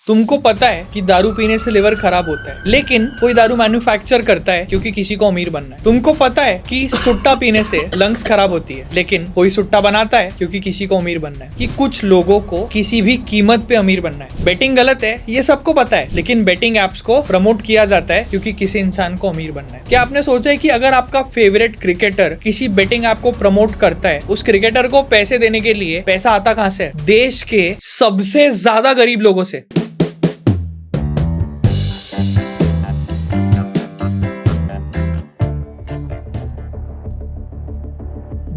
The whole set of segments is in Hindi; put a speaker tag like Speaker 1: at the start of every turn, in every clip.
Speaker 1: तुमको पता है कि दारू पीने से लिवर खराब होता है, लेकिन कोई दारू मैन्युफैक्चर करता है क्योंकि किसी को अमीर बनना है। तुमको पता है कि सुट्टा पीने से लंग्स खराब होती है, लेकिन कोई सुट्टा बनाता है क्योंकि किसी को अमीर बनना है। कि कुछ लोगों को किसी भी कीमत पे अमीर बनना है। बेटिंग गलत है, ये सबको पता है, लेकिन बेटिंग एप्स को प्रमोट किया जाता है क्योंकि किसी इंसान को अमीर बनना है। क्या आपने सोचा है कि अगर आपका फेवरेट क्रिकेटर किसी बेटिंग ऐप को प्रमोट करता है, उस क्रिकेटर को पैसे देने के लिए पैसा आता कहां से? देश के सबसे ज्यादा गरीब लोगों से।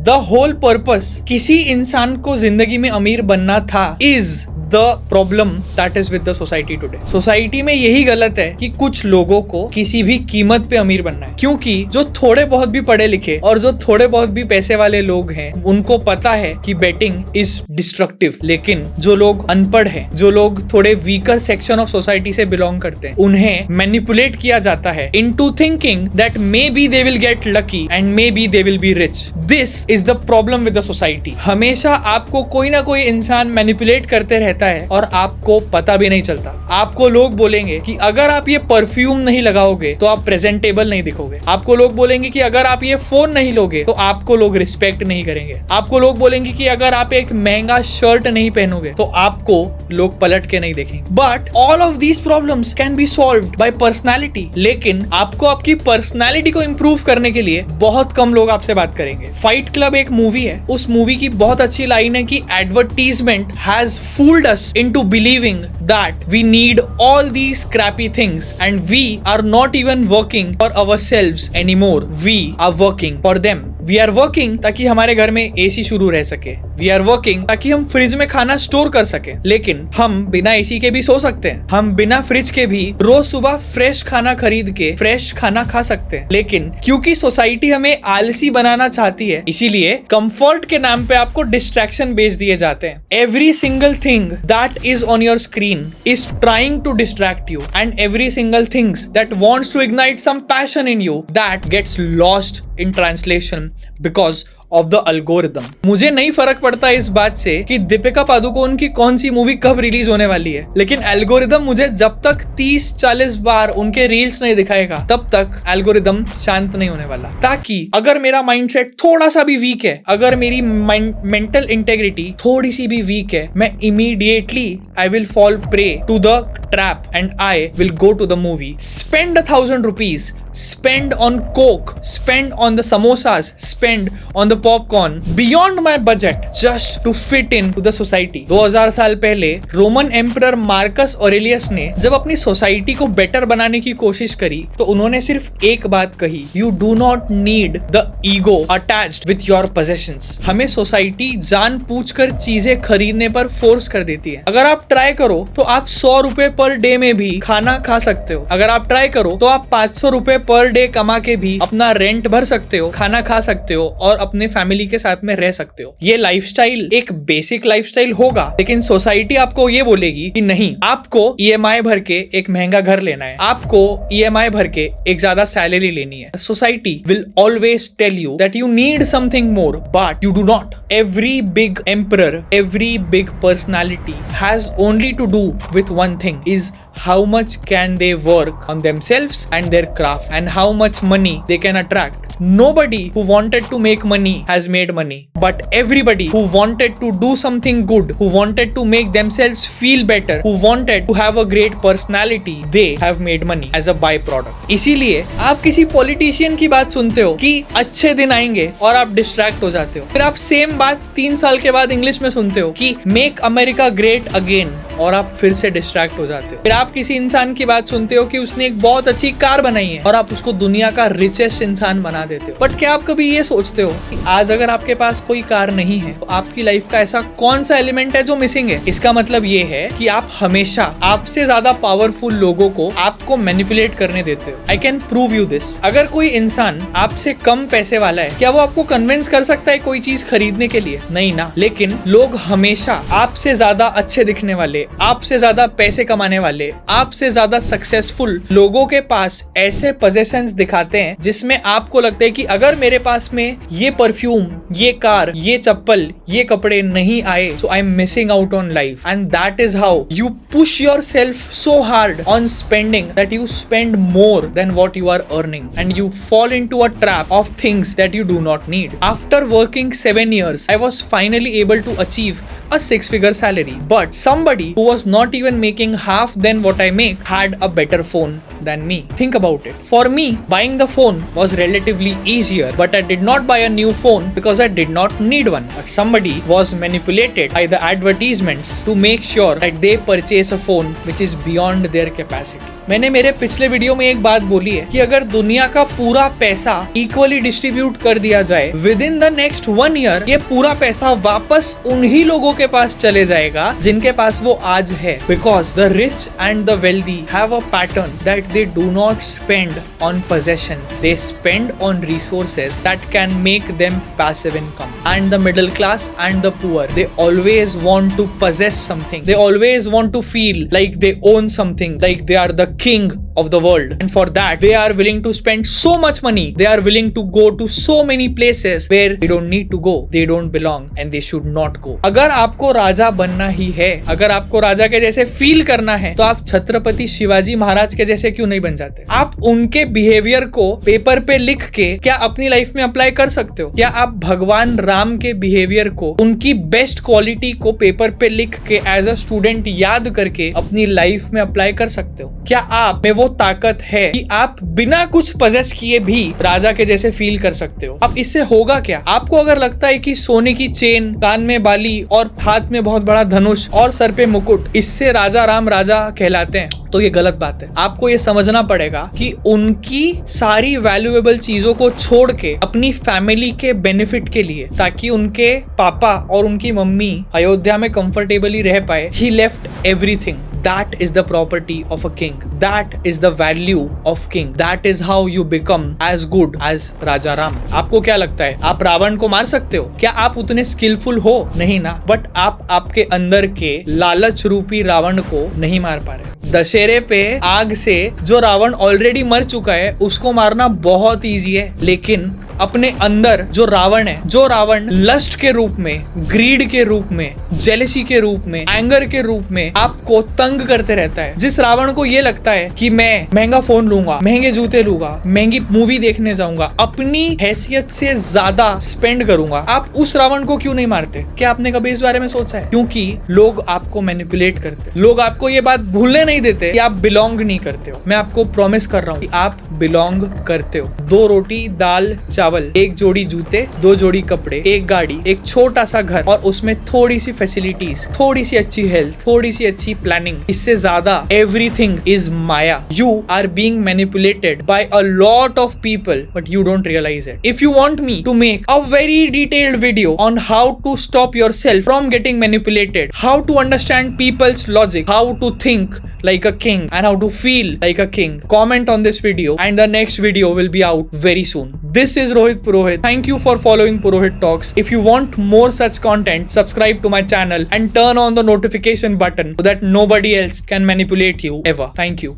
Speaker 1: द होल पर्पस किसी इंसान को जिंदगी में अमीर बनना था is the problem that is with the society today. Society में यही गलत है कि कुछ लोगों को किसी भी कीमत पे अमीर बनना है, क्योंकि जो थोड़े बहुत भी पढ़े लिखे और जो थोड़े बहुत भी पैसे वाले लोग हैं, उनको पता है कि बेटिंग इज डिस्ट्रक्टिव। लेकिन जो लोग अनपढ़ हैं, जो लोग थोड़े वीकर सेक्शन ऑफ सोसाइटी से बिलोंग करते हैं, उन्हें मैनिपुलेट किया जाता है into thinking that may be they will get lucky and may be they will be rich. This is the problem with the society. हमेशा आपको कोई ना कोई इंसान मैनिपुलेट करते रहता है और आपको पता भी नहीं चलता। आपको लोग बोलेंगे कि अगर आप ये परफ्यूम नहीं लगाओगे तो आप प्रेजेंटेबल नहीं दिखोगे। आपको लोग बोलेंगे कि अगर आप ये फोन नहीं लोगे तो आपको लोग रिस्पेक्ट नहीं करेंगे। आपको लोग बोलेंगे कि अगर आप एक महंगा शर्ट नहीं पहनोगे तो आपको लोग पलट के नहीं देखेंगे। But all of these problems can be solved by personality. लेकिन आपको आपकी पर्सनालिटी को इंप्रूव करने के लिए बहुत कम लोग आपसे बात करेंगे। फाइट क्लब एक मूवी है, उस मूवी की बहुत अच्छी लाइन है कि advertisement has fooled us into believing that we need all these crappy things and we are not even working for ourselves anymore. We are working for them. We are working ताकि हमारे घर में एसी शुरू रह सके। We are working ताकि हम फ्रिज में खाना स्टोर कर सके। लेकिन हम बिना एसी के भी सो सकते हैं, हम बिना फ्रिज के भी रोज सुबह फ्रेश खाना खरीद के फ्रेश खाना खा सकते हैं। लेकिन क्योंकि सोसाइटी हमें आलसी बनाना चाहती है, इसीलिए कंफर्ट के नाम पे आपको डिस्ट्रैक्शन बेच दिए जाते हैं। Every single thing that is on your screen is trying to distract you, and every single thing that wants to ignite some passion in you that gets lost in translation because of the algorithm. मुझे नहीं फर्क पड़ता इस बात से कि दीपिका पादुकोण की कौन सी मूवी कब रिलीज होने वाली है, लेकिन एल्गोरिदम मुझे जब तक 30-40 बार उनके रील्स नहीं दिखाएगा तब तक एल्गोरिदम शांत नहीं होने वाला। ताकि अगर मेरा माइंडसेट थोड़ा सा भी वीक है, अगर मेरी मेंटल इंटेग्रिटी थोड़ी सी भी वीक है, मैं immediately I will fall prey to the trap and I will go to the movie, spend 1,000 rupees, spend on coke, spend on the samosas, spend on the popcorn beyond my budget just to fit in to the society. 2000 साल पहले रोमन एम्परर मार्कस ऑरेलियस ने जब अपनी सोसाइटी को बेटर बनाने की कोशिश करी तो उन्होंने सिर्फ एक बात कही, you do not need the ego attached with your possessions. हमें सोसाइटी जानबूझकर चीजें खरीदने पर फोर्स कर देती है। अगर आप ट्राई करो तो आप 100 रुपए पर डे में भी खाना खा सकते हो। अगर आप ट्राई करो तो आप 500 रुपए पर डे कमा के भी अपना रेंट भर सकते हो, खाना खा सकते हो और अपने फैमिली के साथ में रह सकते हो। ये लाइफस्टाइल एक बेसिक लाइफस्टाइल होगा, लेकिन सोसाइटी आपको ये बोलेगी कि नहीं, आपको ईएमआई भर के एक महंगा घर लेना है, आपको ईएमआई भर के एक ज्यादा सैलरी लेनी है। Society will always tell you that you need something more, but you do not. Every big emperor, every big personality has only to do with one thing, is how much can they work on themselves and their craft and how much money they can attract. Nobody who wanted to make money has made money, but everybody who wanted to do something good, who wanted to make themselves feel better, who wanted to have a great personality, they have made money as a byproduct. इसीलिए आप किसी पॉलिटिशियन की बात सुनते हो कि अच्छे दिन आएंगे और आप डिस्ट्रैक्ट हो जाते हो। फिर आप सेम बात 3 साल के बाद इंग्लिश में सुनते हो कि मेक अमेरिका ग्रेट अगेन और आप फिर से डिस्ट्रैक्ट हो जाते हो। फिर आप किसी इंसान की बात सुनते हो कि उसने एक बहुत अच्छी कार बनाई है और आप उसको दुनिया का रिचेस्ट इंसान बना देते हो। बट क्या आप कभी ये सोचते हो कि आज अगर आपके पास कोई कार नहीं है तो आपकी लाइफ का ऐसा कौन सा एलिमेंट है जो मिसिंग है? इसका मतलब ये है कि आप हमेशा आपसे ज्यादा पावरफुल लोगों को आपको मैनिपुलेट करने देते हो। I can prove you this. अगर कोई इंसान आपसे कम पैसे वाला है, क्या वो आपको कन्विंस कर सकता है कोई चीज खरीदने के लिए? नहीं ना। लेकिन लोग हमेशा आपसे ज्यादा अच्छे दिखने वाले, आपसे ज्यादा पैसे कमाने वाले, आपसे ज्यादा सक्सेसफुल लोगों के पास ऐसे पोजेशंस दिखाते हैं जिसमें आपको लगता है कि अगर मेरे पास में ये परफ्यूम, ये कार, ये चप्पल, ये कपड़े नहीं आए so I'm missing out on life. And that is how you push yourself so hard on spending that you spend more than what you are earning, and you fall into a trap of things that you do not need. After working 7 years, I was finally able to achieve a 6-figure salary, but somebody who was not even making half than what I make had a better phone than me. Think about it. For me, buying the phone was relatively easier, but I did not buy a new phone because I did not need one. But somebody was manipulated by the advertisements to make sure that they purchase a phone which is beyond their capacity. मैंने मेरे पिछले वीडियो में एक बात बोली है कि अगर दुनिया का पूरा पैसा इक्वली डिस्ट्रीब्यूट कर दिया जाए with in the next 1 year, ये पूरा पैसा वापस उन्हीं लोगों के पास चले जाएगा जिनके पास वो आज है. Because the rich and the wealthy have a pattern that they do not spend on possessions, they spend on resources that can make them passive income. And the middle class and the poor, they always want to possess something, they always want to feel like they own something, like they are the king of the world, and for that they are willing to spend so much money, they are willing to go to so many places where they don't need to go, they don't belong and they should not go. अगर आपको राजा बनना ही है, अगर आपको राजा के जैसे फील करना है, तो आप छत्रपति शिवाजी महाराज के जैसे क्यों नहीं बन जाते? आप उनके बिहेवियर को पेपर पे लिख के क्या अपनी लाइफ में अप्लाई कर सकते हो? क्या आप भगवान राम के बिहेवियर को, उनकी बेस्ट क्वालिटी को पेपर पे लिख के एज अ स्टूडेंट याद करके अपनी लाइफ में अप्लाई कर सकते हो? क्या आप में वो ताकत है कि आप बिना कुछ पजेस किए भी राजा के जैसे फील कर सकते हो? अब इससे होगा क्या? आपको अगर लगता है कि सोने की चेन, कान में बाली और हाथ में बहुत बड़ा धनुष और सर पे मुकुट, इससे राजा राम राजा कहलाते हैं, तो ये गलत बात है. आपको ये समझना पड़ेगा कि उनकी सारी वैल्यूएबल चीजों को छोड़ के अपनी फैमिली के बेनिफिट के लिए, ताकि उनके पापा और उनकी मम्मी अयोध्या में कंफर्टेबली रह पाए, he left everything. That is the property of a king. That is the value of king. That is how you become as good as Raja Ram. आपको क्या लगता है, आप रावण को मार सकते हो? क्या आप उतने स्किलफुल हो? नहीं ना. बट आप आपके अंदर के लालच रूपी रावण को नहीं मार पा रहे. दशहरे पे आग से जो रावण ऑलरेडी मर चुका है उसको मारना बहुत ईजी है, लेकिन अपने अंदर जो रावण है, जो रावण लस्ट के रूप में, ग्रीड के रूप में, जेलेसी के रूप में, एंगर के रूप में आपको तंग करते रहता है, जिस रावण को ये लगता है कि मैं महंगा फोन लूंगा, महंगे जूते लूंगा, महंगी मूवी देखने जाऊंगा, अपनी हैसियत से ज्यादा स्पेंड करूंगा, आप उस रावण को क्यों नहीं मारते? क्या आपने कभी इस बारे में सोचा है? क्योंकि लोग आपको मैनिपुलेट करते, लोग आपको ये बात भूलने नहीं देते कि आप बिलोंग नहीं करते हो. मैं आपको प्रॉमिस कर रहा हूँ कि आप बिलोंग करते हो. 2 रोटी, दाल, चावल, 1 जोड़ी जूते, 2 जोड़ी कपड़े, 1 गाड़ी, एक छोटा सा घर और उसमें थोड़ी सी फैसिलिटीज, थोड़ी सी अच्छी हेल्थ, थोड़ी सी अच्छी प्लानिंग, इससे ज्यादा एवरीथिंग इज माया. You are being manipulated by a lot of people but you don't realise it. If you want me to make a very detailed video on how to stop yourself from getting manipulated, how to understand people's logic, how to think like a king and how to feel like a king, comment on this video and the next video will be out very soon. This is Rohit Purohit. Thank you for following Purohit Talks. If you want more such content, subscribe to my channel and turn on the notification button so that nobody else can manipulate you ever. Thank you.